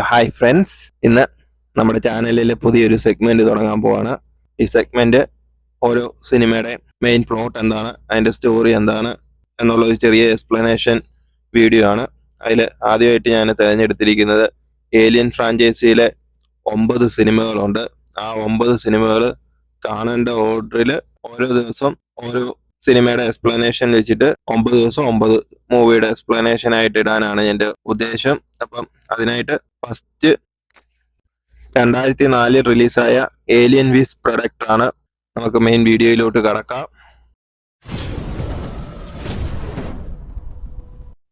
Hi friends, ഇന്ന് നമ്മുടെ ചാനലിൽ പുതിയൊരു സെഗ്മെന്റ് തുടങ്ങാൻ പോവാണ്. ഈ സെഗ്മെന്റ് ഓരോ സിനിമയുടെ മെയിൻ പ്ലോട്ട് എന്താണ്, അതിന്റെ സ്റ്റോറി എന്താണ് എന്നുള്ള ഒരു ചെറിയ എക്സ്പ്ലനേഷൻ വീഡിയോ ആണ്. അതിൽ ആദ്യമായിട്ട് ഞാൻ തിരഞ്ഞെടുത്തിരിക്കുന്നത് ഏലിയൻ ഫ്രാഞ്ചൈസിയിലെ 9 സിനിമകളുണ്ട്. ആ 9 സിനിമകൾ കാണേണ്ട ഓർഡറിൽ ഓരോ ദിവസം ഓരോ സിനിമയുടെ എക്സ്പ്ലനേഷൻ വെച്ചിട്ട് 9 ദിവസം 9 മൂവിയുടെ എക്സ്പ്ലനേഷൻ ആയിട്ട് ഇടാനാണ് എൻ്റെ ഉദ്ദേശം. അപ്പം അതിനായിട്ട് ഫസ്റ്റ് 2004 റിലീസായ ഏലിയൻ വിസ് പ്രൊഡക്റ്റ് ആണ്. നമുക്ക് മെയിൻ വീഡിയോയിലോട്ട് കടക്കാം.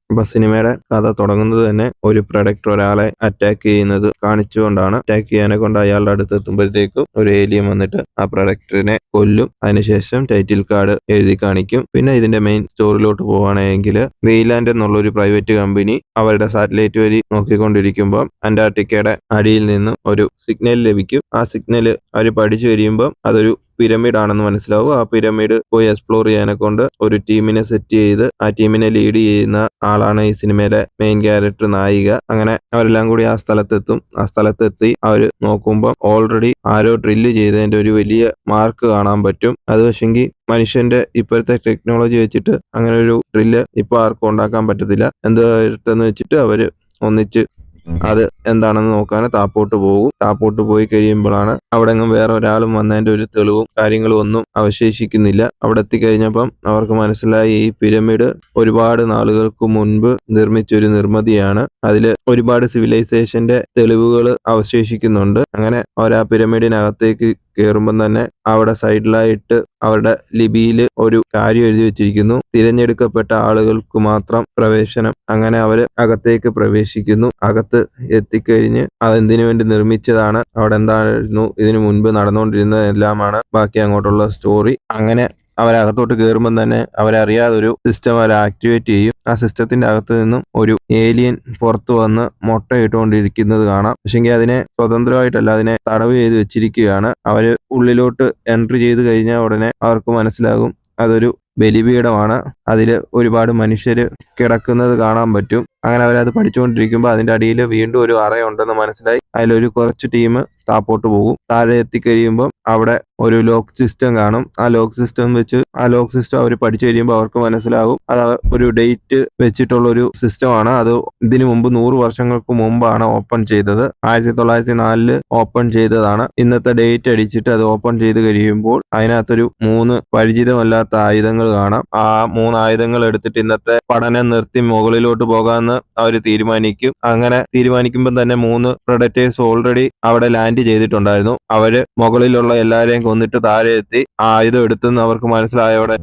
അപ്പൊ സിനിമയുടെ കഥ തുടങ്ങുന്നത് തന്നെ ഒരു പ്രൊഡക്റ്റ് ഒരാളെ അറ്റാക്ക് ചെയ്യുന്നത് കാണിച്ചുകൊണ്ടാണ്. അറ്റാക്ക് ചെയ്യാനെ കൊണ്ട് അയാളുടെ അടുത്ത് എത്തുമ്പോഴത്തേക്കും ഒരു ഏലിയൻ വന്നിട്ട് ആ പ്രൊഡക്റ്റിനെ കൊല്ലും. അതിനുശേഷം ടൈറ്റിൽ കാർഡ് എഴുതി കാണിക്കും. പിന്നെ ഇതിന്റെ മെയിൻ സ്റ്റോറിലോട്ട് പോവുകയാണെങ്കിൽ വെയിലാൻഡ് എന്നുള്ള ഒരു പ്രൈവറ്റ് കമ്പനി അവരുടെ സാറ്റലൈറ്റ് വഴി നോക്കിക്കൊണ്ടിരിക്കുമ്പോൾ അന്റാർട്ടിക്കയുടെ അടിയിൽ നിന്ന് ഒരു സിഗ്നൽ ലഭിക്കും. ആ സിഗ്നൽ അവർ പഠിച്ചു കഴിയുമ്പോൾ അതൊരു പിരമിഡ് ആണെന്ന് മനസ്സിലാവും. ആ പിരമിഡ് പോയി എക്സ്പ്ലോർ ചെയ്യാനെ കൊണ്ട് ഒരു ടീമിനെ സെറ്റ് ചെയ്ത് ആ ടീമിനെ ലീഡ് ചെയ്യുന്ന ആളാണ് ഈ സിനിമയിലെ മെയിൻ ക്യാരക്ടർ നായിക. അങ്ങനെ അവരെല്ലാം കൂടി ആ സ്ഥലത്തെത്തും. ആ സ്ഥലത്തെത്തി അവർ നോക്കുമ്പോൾ ഓൾറെഡി ആരോ ഡ്രില്ല് ചെയ്തതിന്റെ ഒരു വലിയ മാർക്ക് കാണാൻ പറ്റും. അത് പക്ഷെങ്കിൽ മനുഷ്യന്റെ ഇപ്പോഴത്തെ ടെക്നോളജി വെച്ചിട്ട് അങ്ങനെ ഒരു ഡ്രില്ല് ഇപ്പൊ ആർക്കും ഉണ്ടാക്കാൻ പറ്റത്തില്ല. എന്തായിട്ടെന്ന് വെച്ചിട്ട് അവര് ഒന്നിച്ച് അത് എന്താണെന്ന് നോക്കാൻ താപ്പോട്ട് പോകും. താപ്പോട്ട് പോയി കഴിയുമ്പോഴാണ് അവിടെ എങ്ങും വേറെ ഒരാളും വന്നതിന്റെ ഒരു തെളിവും കാര്യങ്ങളും ഒന്നും അവശേഷിക്കുന്നില്ല. അവിടെ എത്തിക്കഴിഞ്ഞപ്പം അവർക്ക് മനസ്സിലായി ഈ പിരമിഡ് ഒരുപാട് നാളുകൾക്ക് മുൻപ് നിർമ്മിച്ചൊരു നിർമ്മിതിയാണ്. അതില് ഒരുപാട് സിവിലൈസേഷന്റെ തെളിവുകൾ അവശേഷിക്കുന്നുണ്ട്. അങ്ങനെ അവർ ആ പിരമിഡിനകത്തേക്ക് കയറുമ്പം തന്നെ അവിടെ സൈഡിലായിട്ട് അവരുടെ ലിപിയിൽ ഒരു കാര്യം എഴുതി വെച്ചിരിക്കുന്നു: തിരഞ്ഞെടുക്കപ്പെട്ട ആളുകൾക്ക് മാത്രം പ്രവേശനം. അങ്ങനെ അവര് അകത്തേക്ക് പ്രവേശിക്കുന്നു. അകത്ത് എത്തിക്കഴിഞ്ഞ് അതെന്തിനു വേണ്ടി നിർമ്മിച്ചതാണ്, അവിടെ എന്തായിരുന്നു ഇതിനു മുൻപ് നടന്നുകൊണ്ടിരുന്നത് എല്ലാമാണ് ബാക്കി അങ്ങോട്ടുള്ള സ്റ്റോറി. അങ്ങനെ അവരകത്തോട്ട് കയറുമ്പം തന്നെ അവരറിയാതെ ഒരു സിസ്റ്റം അവർ ആക്ടിവേറ്റ് ചെയ്യും. ആ സിസ്റ്റത്തിന്റെ അകത്ത് നിന്നും ഒരു ഏലിയൻ പുറത്തു വന്ന് മുട്ടയിട്ടുകൊണ്ടിരിക്കുന്നത് കാണാം. പക്ഷെങ്കിൽ അതിനെ സ്വതന്ത്രമായിട്ടല്ല, അതിനെ തടവ് ചെയ്ത് വെച്ചിരിക്കുകയാണ്. അവര് ഉള്ളിലോട്ട് എൻട്രി ചെയ്ത് കഴിഞ്ഞാൽ ഉടനെ അവർക്ക് മനസ്സിലാകും അതൊരു ബലിപീഠമാണ്. അതിൽ ഒരുപാട് മനുഷ്യര് കിടക്കുന്നത് കാണാൻ പറ്റും. അങ്ങനെ അവരത് പഠിച്ചുകൊണ്ടിരിക്കുമ്പോൾ അതിന്റെ അടിയിൽ വീണ്ടും ഒരു അറയുണ്ടെന്ന് മനസ്സിലായി. അതിലൊരു കുറച്ച് ടീം താപ്പോട്ട് പോകും. താഴെ എത്തിക്കഴിയുമ്പോൾ അവിടെ ഒരു ലോക്ക് സിസ്റ്റം കാണും. ആ ലോക്ക് സിസ്റ്റം അവർ പഠിച്ചു കഴിയുമ്പോൾ അവർക്ക് മനസ്സിലാകും അത് ഒരു ഡേറ്റ് വെച്ചിട്ടുള്ള ഒരു സിസ്റ്റമാണ്. അത് ഇതിനു മുമ്പ് 100 വർഷങ്ങൾക്ക് മുമ്പാണ് ഓപ്പൺ ചെയ്തത്. 1904 ഓപ്പൺ ചെയ്തതാണ്. ഇന്നത്തെ ഡേറ്റ് അടിച്ചിട്ട് അത് ഓപ്പൺ ചെയ്ത് കഴിയുമ്പോൾ അതിനകത്തൊരു 3 പരിചിതമല്ലാത്ത ആയുധങ്ങൾ കാണാം. ആ 3 ആയുധങ്ങൾ എടുത്തിട്ട് ഇന്നത്തെ പഠനം നിർത്തി മുകളിലോട്ട് പോകാമെന്ന് അവർ തീരുമാനിക്കും. അങ്ങനെ തീരുമാനിക്കുമ്പോൾ തന്നെ 3 പ്രൊഡക്റ്റേഴ്സ് ഓൾറെഡി അവിടെ ലാൻഡ് ചെയ്തിട്ടുണ്ടായിരുന്നു. അവര് മുകളിലുള്ള എല്ലാരെയും കൊന്നിട്ട് താഴെ എത്തി ആ ആയുധം എടുത്തെന്ന് അവർക്ക് മനസ്സിലായോടെ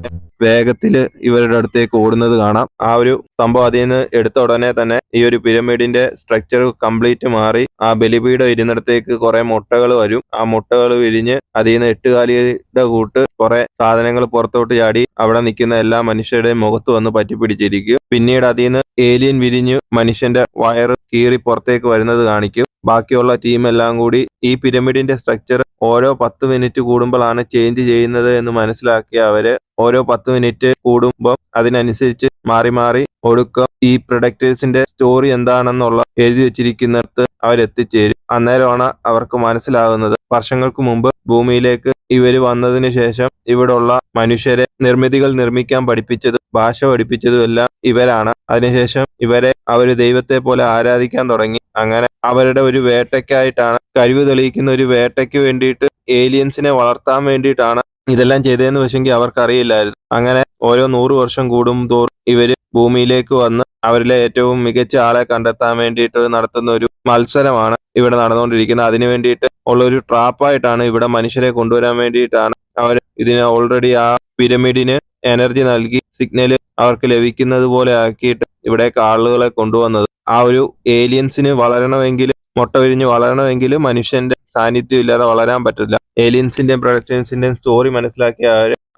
വേഗത്തില് ഇവരുടെ അടുത്തേക്ക് ഓടുന്നത് കാണാം. ആ ഒരു സംഭവം അതിൽ നിന്ന് എടുത്ത ഉടനെ തന്നെ ഈ ഒരു പിരമിഡിന്റെ സ്ട്രക്ചർ കംപ്ലീറ്റ് മാറി ആ ബലിപീഠം ഇരുന്നിടത്തേക്ക് കുറെ മുട്ടകൾ വരും. ആ മുട്ടകൾ വിരിഞ്ഞ് അതിൽ നിന്ന് 8 കാലിയുടെ കൂട്ട് കുറെ സാധനങ്ങൾ പുറത്തോട്ട് ചാടി അവിടെ നിൽക്കുന്ന എല്ലാ മനുഷ്യരുടെയും മുഖത്ത് വന്ന് പറ്റിപ്പിടിച്ചിരിക്കും. പിന്നീട് അതിൽ നിന്ന് ഏലിയൻ വിരിഞ്ഞ് മനുഷ്യന്റെ വയറ് കീറി പുറത്തേക്ക് വരുന്നത് കാണിക്കും. ബാക്കിയുള്ള ടീം എല്ലാം കൂടി ഈ പിരമിഡിന്റെ സ്ട്രക്ചർ ഓരോ 10 മിനിറ്റ് കൂടുമ്പോഴാണ് ചേഞ്ച് ചെയ്യുന്നത് എന്ന് മനസ്സിലാക്കിയ അവര് ഓരോ 10 മിനിറ്റ് കൂടുമ്പോൾ അതിനനുസരിച്ച് മാറി മാറി ഒടുക്കം ഈ പ്രൊഡക്റ്റേഴ്സിന്റെ സ്റ്റോറി എന്താണെന്നുള്ള എഴുതി വെച്ചിരിക്കുന്നിടത്ത് അവരെത്തിച്ചേരും. അന്നേരമാണ് അവർക്ക് മനസ്സിലാകുന്നത് വർഷങ്ങൾക്ക് മുമ്പ് ഭൂമിയിലേക്ക് ഇവര് വന്നതിന് ശേഷം ഇവിടുള്ള മനുഷ്യരെ നിർമ്മിതികൾ നിർമ്മിക്കാൻ പഠിപ്പിച്ചതും ഭാഷ പഠിപ്പിച്ചതും എല്ലാം ഇവരാണ്. അതിനുശേഷം ഇവരെ അവര് ദൈവത്തെ പോലെ ആരാധിക്കാൻ തുടങ്ങി. അങ്ങനെ അവരുടെ ഒരു വേട്ടയ്ക്കായിട്ടാണ്, കഴിവ് തെളിയിക്കുന്ന ഒരു വേട്ടയ്ക്ക് വേണ്ടിയിട്ട് ഏലിയൻസിനെ വളർത്താൻ വേണ്ടിയിട്ടാണ് ഇതെല്ലാം ചെയ്തതെന്ന് വെച്ചെങ്കിൽ അവർക്കറിയില്ലായിരുന്നു. അങ്ങനെ ഓരോ 100 വർഷം കൂടുന്തോറും ഇവര് ഭൂമിയിലേക്ക് വന്ന് അവരിലെ ഏറ്റവും മികച്ച ആളെ കണ്ടെത്താൻ വേണ്ടിയിട്ട് നടത്തുന്ന ഒരു മത്സരമാണ് ഇവിടെ നടന്നുകൊണ്ടിരിക്കുന്നത്. അതിനു വേണ്ടിയിട്ട് ഉള്ള ഒരു ട്രാപ്പായിട്ടാണ് ഇവിടെ മനുഷ്യരെ കൊണ്ടുവരാൻ വേണ്ടിയിട്ടാണ് അവർ ഇതിനെ ഓൾറെഡി ആ പിരമിഡിന് എനർജി നൽകി സിഗ്നല് അവർക്ക് ലഭിക്കുന്നത് പോലെ ആക്കിയിട്ട് ഇവിടേക്ക് ആളുകളെ കൊണ്ടുവന്നത്. ആ ഒരു ഏലിയൻസിന് വളരണമെങ്കിൽ, മുട്ട വിരിഞ്ഞ് വളരണമെങ്കിൽ മനുഷ്യന്റെ സാന്നിധ്യം ഇല്ലാതെ വളരാൻ പറ്റില്ല. ഏലിയൻസിന്റെയും പ്രൊഡക്റ്റേഴ്സിന്റെയും സ്റ്റോറി മനസ്സിലാക്കിയ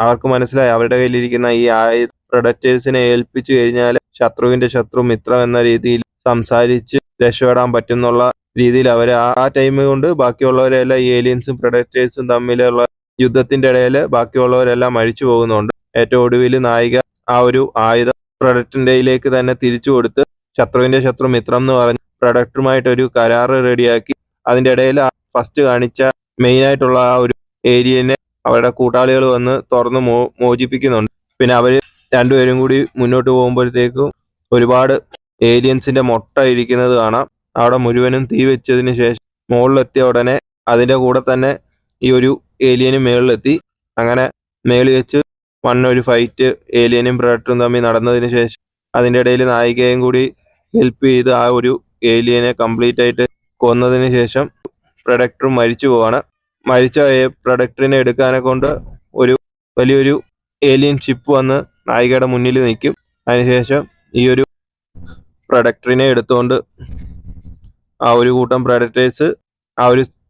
അവർക്ക് മനസ്സിലായി അവരുടെ കയ്യിലിരിക്കുന്ന ഈ പ്രൊഡക്റ്റേഴ്സിനെ ഏൽപ്പിച്ചു കഴിഞ്ഞാൽ ശത്രുവിന്റെ ശത്രു മിത്രം എന്ന രീതിയിൽ സംസാരിച്ച് രക്ഷപ്പെടാൻ പറ്റുന്നുള്ള രീതിയിൽ അവർ ആ ടൈം കൊണ്ട് ബാക്കിയുള്ളവരെല്ലാം ഈ ഏലിയൻസും പ്രൊഡക്റ്റേഴ്സും തമ്മിലുള്ള യുദ്ധത്തിന്റെ ഇടയിൽ ബാക്കിയുള്ളവരെല്ലാം മരിച്ചു പോകുന്നുണ്ട്. ഏറ്റവും ഒടുവിൽ നായിക ആ ഒരു ആയുധം പ്രൊഡക്റ്റിന്റെയിലേക്ക് തന്നെ തിരിച്ചു കൊടുത്ത് ശത്രുവിന്റെ ശത്രു മിത്രം എന്ന് പറഞ്ഞ് പ്രൊഡക്ടറുമായിട്ട് ഒരു കരാറ് റെഡിയാക്കി അതിൻ്റെ ഇടയിൽ ഫസ്റ്റ് കാണിച്ച മെയിനായിട്ടുള്ള ആ ഒരു ഏരിയനെ അവരുടെ കൂട്ടാളികൾ വന്ന് തുറന്ന് മോചിപ്പിക്കുന്നുണ്ട്. പിന്നെ അവർ രണ്ടുപേരും കൂടി മുന്നോട്ട് പോകുമ്പോഴത്തേക്കും ഒരുപാട് ഏലിയൻസിന്റെ മുട്ട ഇരിക്കുന്നത് കാണാം. അവിടെ മുഴുവനും തീ വെച്ചതിന് ശേഷം മുകളിലെത്തിയ ഉടനെ അതിൻ്റെ കൂടെ തന്നെ ഈ ഒരു ഏലിയനും മേളിലെത്തി. അങ്ങനെ മേളിൽ വെച്ച് ഒരു ഫൈറ്റ് ഏലിയനും പ്രൊഡക്ടറും തമ്മിൽ നടന്നതിന് ശേഷം അതിൻ്റെ ഇടയിൽ നായികയും കൂടി ഹെൽപ്പ് ചെയ്ത് ആ ഒരു ഏലിയനെ കംപ്ലീറ്റ് ആയിട്ട് കൊന്നതിന് ശേഷം പ്രൊഡക്ടറും മരിച്ചു പോവാണ്. മരിച്ച പ്രൊഡക്ടറിനെ എടുക്കാനെ കൊണ്ട് ഒരു വലിയൊരു ഏലിയൻ ഷിപ്പ് വന്ന് നായികയുടെ മുന്നിൽ നിൽക്കും. അതിനുശേഷം ഈ ഒരു പ്രൊഡക്ടറിനെ എടുത്തുകൊണ്ട് ആ ഒരു കൂട്ടം പ്രൊഡക്ടേഴ്സ്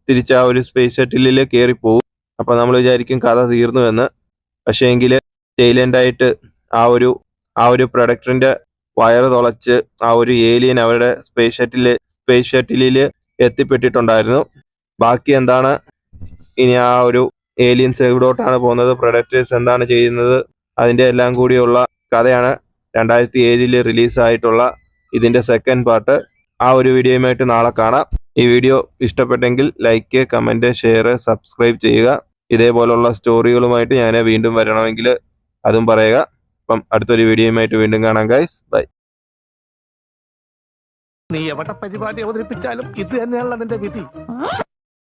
തിരിച്ച് ആ ഒരു സ്പേസ് ഷട്ടിലിൽ കയറിപ്പോവും. അപ്പം നമ്മൾ വിചാരിക്കും കഥ തീർന്നു എന്ന്. പക്ഷേ എങ്കിൽ ടൈലൻ്റായിട്ട് ആ ഒരു പ്രൊഡക്ടറിന്റെ വയറ് തുളച്ച് ആ ഒരു ഏലിയൻ അവരുടെ സ്പേസ് ഷട്ടിലിൽ എത്തിപ്പെട്ടിട്ടുണ്ടായിരുന്നു. ബാക്കി എന്താണ്, ഇനി ആ ഒരു ഏലിയൻസ് എവിടോട്ടാണ് പോകുന്നത്, പ്രൊഡക്ടേഴ്സ് എന്താണ് ചെയ്യുന്നത്, അതിൻ്റെ എല്ലാം കൂടിയുള്ള കഥയാണ് 2007 റിലീസായിട്ടുള്ള ഇതിൻ്റെ സെക്കൻഡ് പാർട്ട്. ആ ഒരു വീഡിയോയുമായിട്ട് നാളെ കാണാം. ഈ വീഡിയോ ഇഷ്ടപ്പെട്ടെങ്കിൽ ലൈക്ക്, കമൻറ്റ്, ഷെയർ, സബ്സ്ക്രൈബ് ചെയ്യുക. ഇതേപോലുള്ള സ്റ്റോറികളുമായിട്ട് ഞാൻ വീണ്ടും വരണമെങ്കിൽ അതും പറയുക. അപ്പം അടുത്തൊരു വീഡിയോയുമായിട്ട് വീണ്ടും കാണാം ഗൈസ്. ബൈ. നീ എവിടെ പരിപാടി അവതരിപ്പിച്ചാലും ഇത് തന്നെയാണല്ലോ നിന്റെ വിധി.